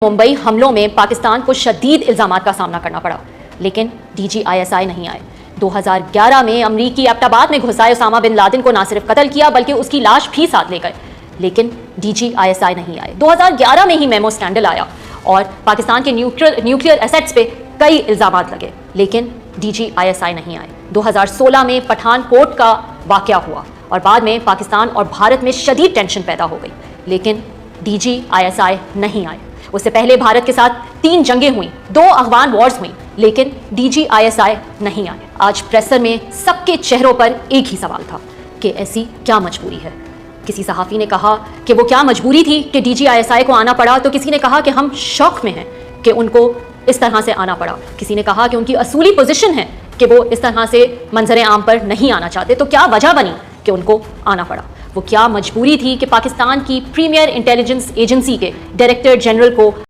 मुंबई हमलों में पाकिस्तान को शदीद इल्ज़ामात का सामना करना पड़ा, लेकिन डीजी आईएसआई नहीं आए। 2011 में अमरीकी एबटाबाद में घुसाए उसामा बिन लादेन को ना सिर्फ कत्ल किया बल्कि उसकी लाश भी साथ ले गए, लेकिन डीजी आईएसआई नहीं आए। 2011 में ही मेमो स्कैंडल आया और पाकिस्तान के न्यूक्लियर एसेट्स पे कई इल्ज़ामात लगे, लेकिन डीजी आईएसआई नहीं आए। 2016 में पठानकोट का वाक़या हुआ और बाद में पाकिस्तान और भारत में शदीद टेंशन पैदा हो गई, लेकिन डीजी आईएसआई नहीं आए। उससे पहले भारत के साथ 3 जंगें हुई, 2 अफगान वॉर्स हुई, लेकिन डीजी आईएसआई नहीं आए। आज प्रेसर में सबके चेहरों पर एक ही सवाल था कि ऐसी क्या मजबूरी है। किसी सहाफ़ी ने कहा कि वो क्या मजबूरी थी कि डीजी आईएसआई को आना पड़ा, तो किसी ने कहा कि हम शौक में हैं कि उनको इस तरह से आना पड़ा। किसी ने कहा कि उनकी असूली पोजीशन है कि वो इस तरह से मंजर आम पर नहीं आना चाहते, तो क्या वजह बनी कि उनको आना पड़ा। वो क्या मजबूरी थी कि पाकिस्तान की प्रीमियर इंटेलिजेंस एजेंसी के डायरेक्टर जनरल को